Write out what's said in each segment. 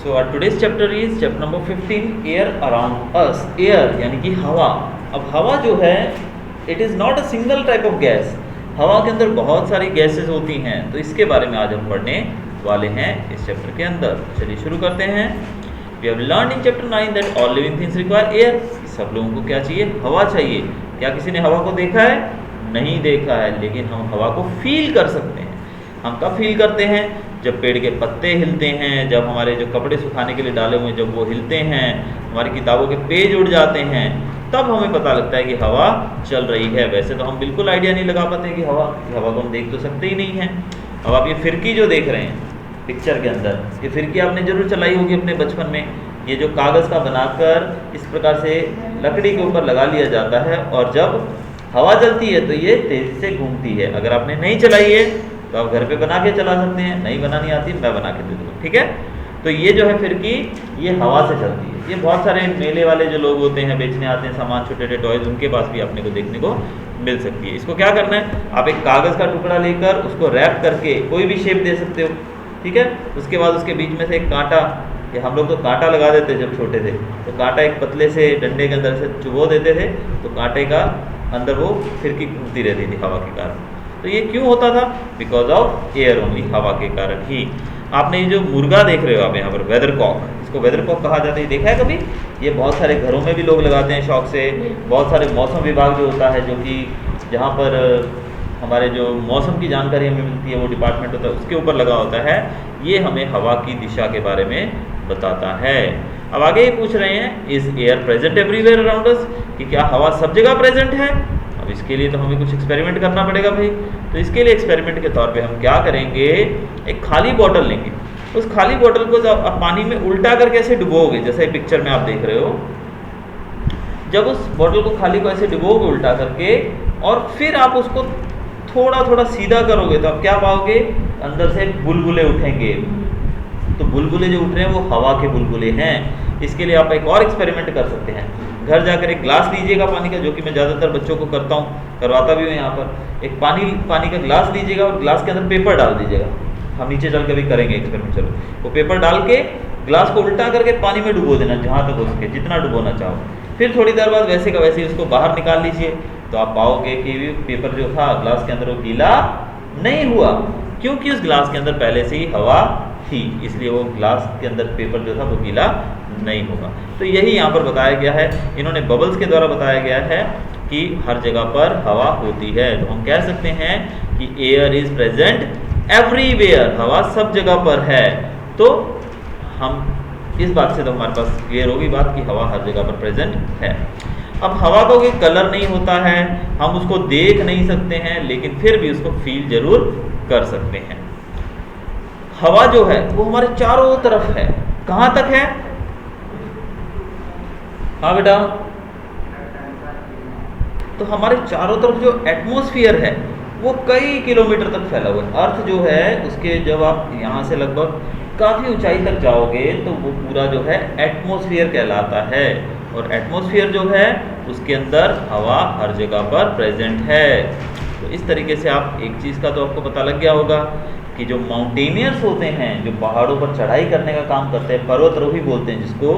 So our today's chapter is chapter number 15, air around us. Air यानी कि हवा. अब हवा जो है it is not a single type of gas. हवा के अंदर बहुत सारी गैसेस होती हैं, तो इसके बारे में आज हम पढ़ने वाले हैं इस चैप्टर के अंदर. चलिए शुरू करते हैं. We have learned in chapter 9 that all living things require air. सब लोगों को क्या चाहिए? हवा चाहिए. क्या किसी ने हवा को देखा है? नहीं देखा है, लेकिन हम हवा को फील कर सकते हैं. हम कब फील करते हैं? जब पेड़ के पत्ते हिलते हैं, जब हमारे जो कपड़े सुखाने के लिए डाले हुए हैं जब वो हिलते हैं, हमारी किताबों के पेज उड़ जाते हैं, तब हमें पता लगता है कि हवा चल रही है. वैसे तो हम बिल्कुल आइडिया नहीं लगा पाते कि हवा को हम देख तो सकते ही नहीं हैं. अब आप ये फिरकी जो देख रहे हैं पिक्चर के अंदर, ये फिरकी आपने ज़रूर चलाई होगी अपने बचपन में. ये जो कागज़ का बनाकर इस प्रकार से लकड़ी के ऊपर लगा लिया जाता है, और जब हवा चलती है तो ये तेज़ी से घूमती है. अगर आपने नहीं चलाई है तो आप घर पे बना के चला सकते हैं. नहीं बनानी आती मैं बना के दे दूँगा, ठीक है. तो ये जो है फिरकी, ये हवा से चलती है. ये बहुत सारे मेले वाले जो लोग होते हैं, बेचने आते हैं सामान, छोटे छोटे टॉयज़, उनके पास भी अपने को देखने को मिल सकती है. इसको क्या करना है, आप एक कागज़ का टुकड़ा लेकर उसको रैप करके कोई भी शेप दे सकते हो, ठीक है. उसके बाद उसके बीच में से एक कांटा, ये हम लोग तो कांटा लगा देते जब छोटे थे, तो कांटा एक पतले से डंडे के अंदर से चुभो देते थे, तो कांटे का अंदर वो फिरकी घूमती रहती थी हवा के कारण. तो ये क्यों होता था? बिकॉज ऑफ एयर ओनली, हवा के कारण ही. आपने ये जो मुर्गा देख रहे हो आप यहाँ पर, वेदर कॉक, इसको वेदर कॉक कहा जाता है, देखा है कभी? ये बहुत सारे घरों में भी लोग लगाते हैं शौक से. बहुत सारे मौसम विभाग जो होता है, जो कि जहाँ पर हमारे जो मौसम की जानकारी हमें मिलती है, वो डिपार्टमेंट होता है, उसके ऊपर लगा होता है. ये हमें हवा की दिशा के बारे में बताता है. अब आगे ये पूछ रहे हैं, is air present everywhere around us, कि क्या हवा सब जगह प्रेजेंट है? अब इसके लिए तो हमें कुछ एक्सपेरिमेंट करना पड़ेगा भाई. तो इसके लिए एक्सपेरिमेंट के तौर पे हम क्या करेंगे, एक खाली बॉटल लेंगे. उस खाली बॉटल को जब आप पानी में उल्टा करके ऐसे डुबोगे, जैसे पिक्चर में आप देख रहे हो, जब उस बॉटल को खाली को ऐसे डुबोगे उल्टा करके, और फिर आप उसको थोड़ा थोड़ा सीधा करोगे, तो आप क्या पाओगे, अंदर से बुलबुले उठेंगे. तो बुलबुले जो उठ रहे हैं वो हवा के बुलबुले हैं. इसके लिए आप एक और एक्सपेरिमेंट कर सकते हैं. घर जाकर एक ग्लास लीजिएगा पानी का, जो कि मैं ज़्यादातर बच्चों को करवाता भी हूँ यहाँ पर. एक पानी का ग्लास लीजिएगा और ग्लास के अंदर पेपर डाल दीजिएगा. हम नीचे चल के भी करेंगे एक्सपेरिमेंट. चलो, वो पेपर डाल के ग्लास को उल्टा करके पानी में डुबो देना, जहाँ तक हो सके, जितना डुबोना चाहो. फिर थोड़ी देर बाद वैसे का वैसे ही उसको बाहर निकाल लीजिए, तो आप पाओगे कि पेपर जो था ग्लास के अंदर वो गीला नहीं हुआ, क्योंकि उस ग्लास के अंदर पहले से ही हवा थी. इसलिए वो ग्लास के अंदर पेपर जो था वो गीला नहीं होगा. तो यही यहाँ पर बताया गया है. इन्होंने बबल्स के द्वारा बताया गया है कि हर जगह पर हवा होती है. तो हम कह सकते हैं कि एयर इज प्रेजेंट एवरीवेयर, हवा सब जगह पर है. तो हम इस बात से तो हमारे पास क्लियर होगी बात कि हवा हर जगह पर प्रेजेंट है. अब हवा का कोई कलर नहीं होता है, हम उसको देख नहीं सकते हैं, लेकिन फिर भी उसको फील जरूर कर सकते हैं. हवा जो है वो हमारे चारों तरफ है. कहाँ तक है? हाँ बेटा, तो हमारे चारों तरफ जो एटमॉस्फेयर है वो कई किलोमीटर तक फैला हुआ है. अर्थ जो है उसके, जब आप यहाँ से लगभग काफ़ी ऊंचाई तक जाओगे तो वो पूरा जो है एटमॉस्फेयर कहलाता है. और एटमॉस्फेयर जो है उसके अंदर हवा हर जगह पर प्रेजेंट है. तो इस तरीके से आप एक चीज़ का तो आपको पता लग गया होगा कि जो माउंटेनियर्स होते हैं, जो पहाड़ों पर चढ़ाई करने का काम करते हैं, पर्वतारोही बोलते हैं जिसको,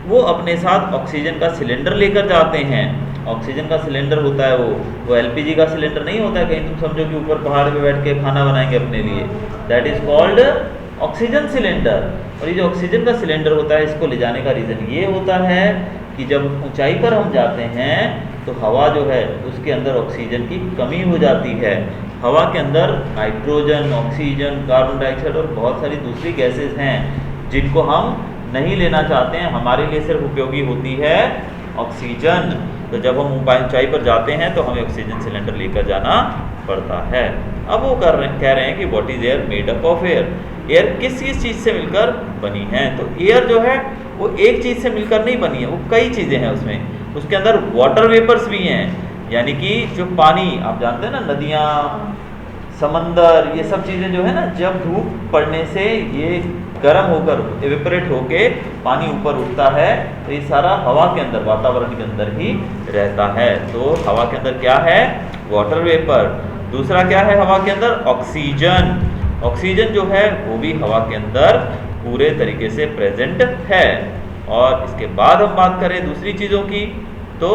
वो अपने साथ ऑक्सीजन का सिलेंडर लेकर जाते हैं. ऑक्सीजन का सिलेंडर होता है वो एलपीजी का सिलेंडर नहीं होता है. कहीं तुम समझो कि ऊपर पहाड़ पे बैठ के खाना बनाएंगे अपने लिए, that is called oxygen cylinder. और ये जो ऑक्सीजन का सिलेंडर होता है, इसको ले जाने का रीज़न ये होता है कि जब ऊंचाई पर हम जाते हैं तो हवा जो है उसके अंदर ऑक्सीजन की कमी हो जाती है. हवा के अंदर नाइट्रोजन, ऑक्सीजन, कार्बन डाइऑक्साइड और बहुत सारी दूसरी गैसेस हैं जिनको हम नहीं लेना चाहते हैं. हमारे लिए सिर्फ उपयोगी होती है ऑक्सीजन. तो जब हम ऊंचाई पर जाते हैं तो हमें ऑक्सीजन सिलेंडर लेकर जाना पड़ता है. अब वो कह रहे हैं कि what is air made up of air. Air किस चीज़ से मिलकर बनी है? तो एयर जो है वो एक चीज़ से मिलकर नहीं बनी है, वो कई चीज़ें हैं उसमें. उसके अंदर वाटर वेपर्स भी हैं, यानी कि जो पानी, आप जानते हैं ना, नदियाँ, समंदर, ये सब चीज़ें जो है ना, जब धूप पड़ने से ये गर्म होकर एवेपोरेट होके पानी ऊपर उठता है, तो ये सारा हवा के अंदर, वातावरण के अंदर ही रहता है. तो हवा के अंदर क्या है? Water vapour. दूसरा क्या है हवा के अंदर? ऑक्सीजन. ऑक्सीजन जो है वो भी हवा के अंदर पूरे तरीके से प्रेजेंट है। और इसके बाद हम बात करें दूसरी चीज़ों की, तो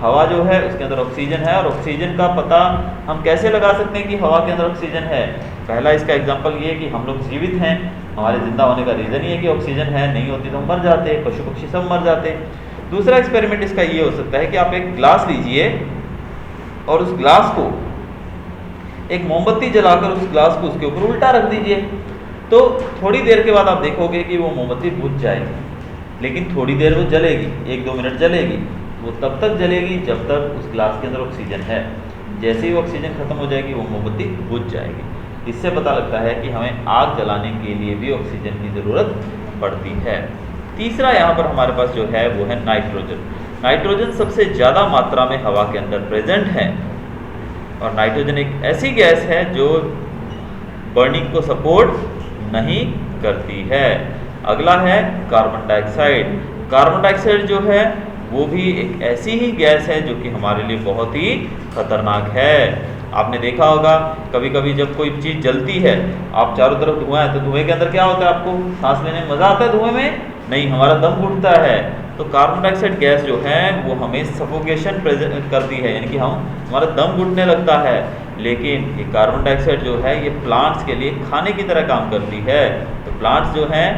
हवा जो है उसके अंदर ऑक्सीजन है, और ऑक्सीजन का पता हम कैसे लगा सकते हैं कि हवा के अंदर ऑक्सीजन है। पहला इसका एग्जांपल ये है कि हम लोग जीवित हैं, हमारे जिंदा होने का रीज़न ये है कि ऑक्सीजन है, नहीं होती तो हम मर जाते, पशु पक्षी सब मर जाते। दूसरा एक्सपेरिमेंट इसका ये हो सकता है कि आप एक ग्लास लीजिए और उस ग्लास को एक मोमबत्ती जलाकर उस ग्लास को उसके ऊपर उल्टा रख दीजिए, तो थोड़ी देर के बाद आप देखोगे कि वो मोमबत्ती बुझ जाएगी, लेकिन थोड़ी देर वो जलेगी, 1-2 मिनट जलेगी। वो तब तक जलेगी जब तक उस ग्लास के अंदर ऑक्सीजन है। जैसे ही ऑक्सीजन खत्म हो जाएगी वो मोमबत्ती बुझ जाएगी। इससे पता लगता है कि हमें आग जलाने के लिए भी ऑक्सीजन की ज़रूरत पड़ती है। तीसरा यहाँ पर हमारे पास जो है वो है नाइट्रोजन। नाइट्रोजन सबसे ज़्यादा मात्रा में हवा के अंदर प्रेजेंट है, और नाइट्रोजन एक ऐसी गैस है जो बर्निंग को सपोर्ट नहीं करती है। अगला है कार्बन डाइऑक्साइड। कार्बन डाइऑक्साइड जो है वो भी एक ऐसी ही गैस है जो कि हमारे लिए बहुत ही खतरनाक है। आपने देखा होगा कभी कभी जब कोई चीज़ जलती है, आप चारों तरफ धुआं है, तो धुएं के अंदर क्या होता है, आपको सांस लेने में मज़ा आता है धुएं में? नहीं, हमारा दम घुटता है। तो कार्बन डाइऑक्साइड गैस जो है वो हमें सफोकेशन प्रेजेंट करती है, यानी कि हमारा दम घुटने लगता है। लेकिन ये कार्बन डाइऑक्साइड जो है ये प्लांट्स के लिए खाने की तरह काम करती है। तो प्लांट्स जो हैं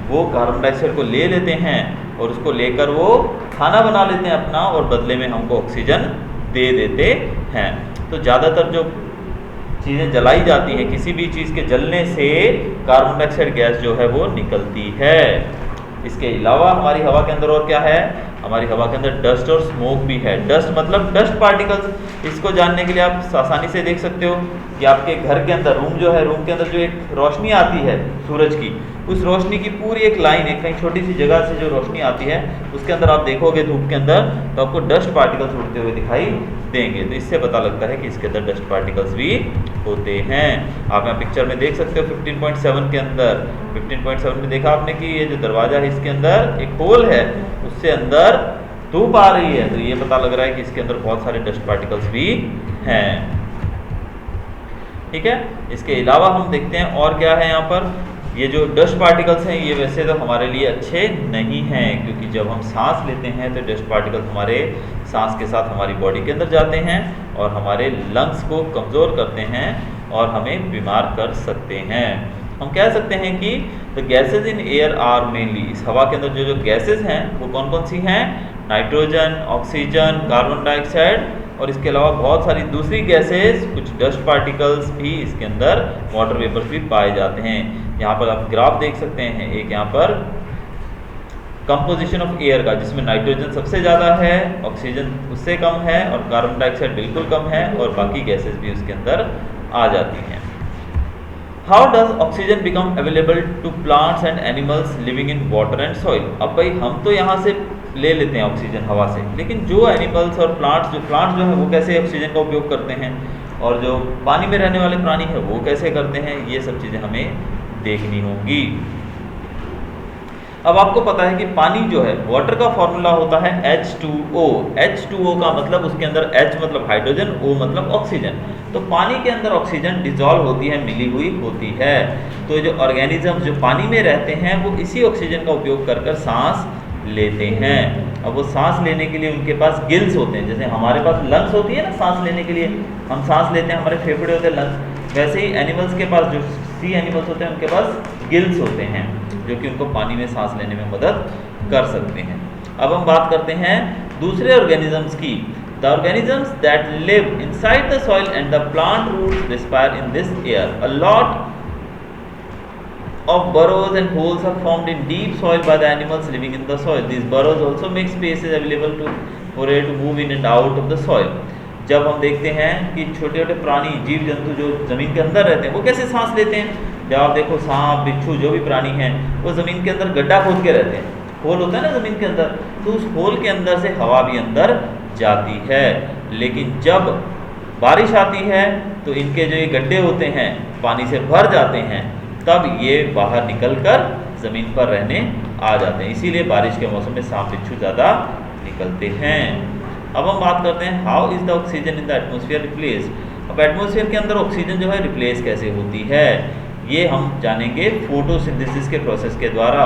वो कार्बन डाइऑक्साइड को ले लेते हैं और उसको लेकर वो खाना बना लेते हैं अपना, और बदले में हमको ऑक्सीजन दे देते हैं। तो ज़्यादातर जो चीज़ें जलाई जाती हैं, किसी भी चीज़ के जलने से कार्बन डाइऑक्साइड गैस जो है वो निकलती है। इसके अलावा हमारी हवा के अंदर और क्या है, हमारी हवा के अंदर डस्ट और स्मोक भी है। डस्ट मतलब डस्ट पार्टिकल्स। इसको जानने के लिए आप आसानी से देख सकते हो कि आपके घर के अंदर रूम जो है, रूम के अंदर जो एक रोशनी आती है सूरज की, उस रोशनी की पूरी एक लाइन है, कहीं छोटी सी जगह से जो रोशनी आती है उसके अंदर आप देखोगे धूप के अंदर तो आपको डस्ट पार्टिकल्स उड़ते हुए दिखाई देंगे। तो इससे पता लगता है कि इसके अंदर डस्ट पार्टिकल्स भी होते हैं। आप यहाँ पिक्चर में देख सकते हो 15.7 के अंदर, 15.7 में देखा आपने कि ये जो दरवाज़ा है इसके अंदर एक होल है, उससे अंदर धूप आ रही है, तो ये पता लग रहा है कि इसके अंदर बहुत सारे डस्ट पार्टिकल्स भी हैं। ठीक है, इसके अलावा हम देखते हैं और क्या है यहाँ पर। ये जो डस्ट पार्टिकल्स हैं ये वैसे तो हमारे लिए अच्छे नहीं हैं, क्योंकि जब हम सांस लेते हैं तो डस्ट पार्टिकल्स हमारे सांस के साथ हमारी बॉडी के अंदर जाते हैं और हमारे लंग्स को कमज़ोर करते हैं और हमें बीमार कर सकते हैं। हम कह सकते हैं कि the gases in air are mainly, इस हवा के अंदर जो गैसेज हैं वो कौन कौन सी हैं, नाइट्रोजन, ऑक्सीजन, कार्बन डाइऑक्साइड, और इसके अलावा बहुत सारी दूसरी गैसेस, कुछ डस्ट पार्टिकल्स भी इसके अंदर, वाटर वेपर्स भी पाए जाते हैं। यहाँ पर आप ग्राफ देख सकते हैं, एक यहाँ पर कंपोजिशन ऑफ एयर का, जिसमें नाइट्रोजन सबसे ज़्यादा है, ऑक्सीजन उससे कम है और कार्बन डाइऑक्साइड बिल्कुल कम है, और बाकी गैसेस भी उसके अंदर आ जाती हैं। How does oxygen become available to plants and animals living in water and soil. अब भाई हम तो यहाँ से ले लेते हैं ऑक्सीजन हवा से, लेकिन जो एनिमल्स और प्लांट्स जो है वो कैसे ऑक्सीजन का उपयोग करते हैं, और जो पानी में रहने वाले प्राणी हैं वो कैसे करते हैं, ये सब चीज़ें हमें देखनी होंगी। अब आपको पता है कि पानी जो है, वाटर का फॉर्मूला होता है H2O। H2O का मतलब उसके अंदर H मतलब हाइड्रोजन, O मतलब ऑक्सीजन। तो पानी के अंदर ऑक्सीजन डिजॉल्व होती है, मिली हुई होती है। तो जो ऑर्गेनिज्म जो पानी में रहते हैं वो इसी ऑक्सीजन का उपयोग कर कर सांस लेते हैं। अब वो सांस लेने के लिए उनके पास गिल्स होते हैं, जैसे हमारे पास लंग्स होती है ना सांस लेने के लिए, हम सांस लेते हैं, हमारे फेफड़े होते हैं लंग्स, वैसे ही एनिमल्स के पास, जो सी एनिमल्स होते हैं उनके पास गिल्स होते हैं, जो कि उनको पानी में सांस लेने में मदद कर सकते हैं। अब हम बात करते हैं दूसरे ऑर्गेनिजम्स की। The organisms that live inside the soil and the plant roots respire in this air. A lot of burrows and holes are formed in deep soil by the animals living in the soil. These burrows also make spaces available for air to move in and out of the soil. जब हम देखते हैं कि छोटे छोटे प्राणी, जीव जंतु जो ज़मीन के अंदर रहते हैं वो कैसे सांस लेते हैं। जब आप देखो सांप, बिच्छू, जो भी प्राणी हैं वो ज़मीन के अंदर गड्ढा खोद के रहते हैं, होल होता है ना ज़मीन के अंदर, तो उस होल के अंदर से हवा भी अंदर जाती है। लेकिन जब बारिश आती है तो इनके जो ये गड्ढे होते हैं पानी से भर जाते हैं, तब ये बाहर निकलकर ज़मीन पर रहने आ जाते हैं। इसीलिए बारिश के मौसम में सांप बिच्छू ज़्यादा निकलते हैं। अब हम बात करते हैं how is the oxygen in the atmosphere replace. अब एटमॉस्फेयर के अंदर ऑक्सीजन जो है रिप्लेस कैसे होती है। ये हम जानेंगे फोटोसिंथेसिस के प्रोसेस के द्वारा।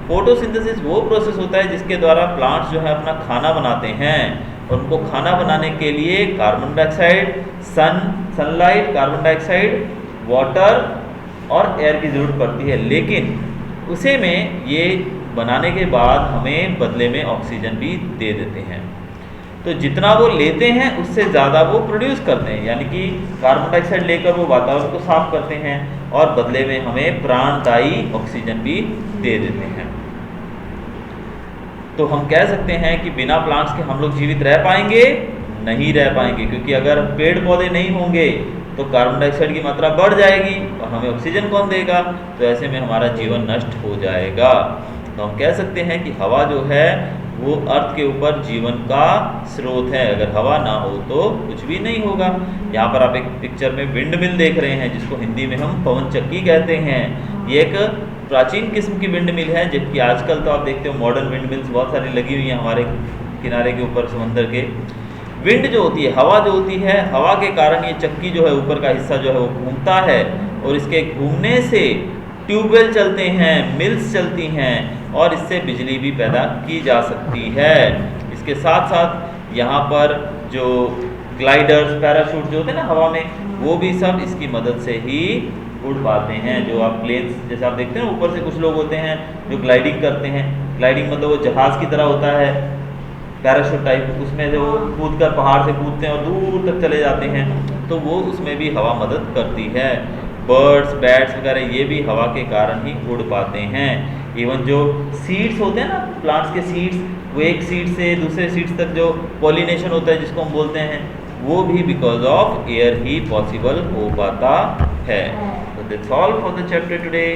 फोटोसिंथेसिस वो प्रोसेस होता है जिसके द्वारा प्लांट्स जो है अपना खाना बनाते हैं, और उनको खाना बनाने के लिए carbon dioxide, sunlight, carbon dioxide, water और एयर की ज़रूरत पड़ती है। लेकिन उसे में ये बनाने के बाद हमें बदले में ऑक्सीजन भी दे देते हैं। तो जितना वो लेते हैं उससे ज़्यादा वो प्रोड्यूस करते हैं, यानी कि कार्बन डाइऑक्साइड लेकर वो वातावरण को साफ करते हैं और बदले में हमें प्राणदायी ऑक्सीजन भी दे देते हैं। तो हम कह सकते हैं कि बिना प्लांट्स के हम लोग जीवित रह पाएंगे? नहीं रह पाएंगे, क्योंकि अगर पेड़ पौधे नहीं होंगे तो कार्बन डाइऑक्साइड की मात्रा बढ़ जाएगी और हमें ऑक्सीजन कौन देगा? तो ऐसे में हमारा जीवन नष्ट हो जाएगा। तो हम कह सकते हैं कि हवा जो है वो अर्थ के ऊपर जीवन का स्रोत है। अगर हवा ना हो तो कुछ भी नहीं होगा। यहाँ पर आप एक पिक्चर में विंड मिल देख रहे हैं, जिसको हिंदी में हम पवन चक्की कहते हैं। ये एक प्राचीन किस्म की विंड मिल है, जबकि आजकल तो आप देखते हो मॉडर्न विंड मिल्स बहुत सारी लगी हुई हैं हमारे किनारे के ऊपर समंदर के। विंड जो होती है, हवा जो होती है, हवा के कारण ये चक्की जो है ऊपर का हिस्सा जो है वो घूमता है, और इसके घूमने से ट्यूबवेल चलते हैं, मिल्स चलती हैं और इससे बिजली भी पैदा की जा सकती है। इसके साथ साथ यहाँ पर जो ग्लाइडर्स, पैराशूट जो होते हैं ना हवा में, वो भी सब इसकी मदद से ही उड़ पाते हैं। जो आप प्लेन्स जैसे आप देखते हैं ऊपर से कुछ लोग होते हैं जो ग्लाइडिंग करते हैं। ग्लाइडिंग मतलब वो जहाज़ की तरह होता है, पैराशूट टाइप, उसमें जो कूद कर पहाड़ से कूदते हैं और दूर तक चले जाते हैं, तो वो उसमें भी हवा मदद करती है। बर्ड्स, बैट्स वगैरह ये भी हवा के कारण ही उड़ पाते हैं। इवन जो सीड्स होते हैं ना, प्लांट्स के सीड्स, वो एक सीड से दूसरे सीड्स तक जो पॉलिनेशन होता है जिसको हम बोलते हैं, वो भी because of air he possible हो पाता है। So that's all for the chapter today.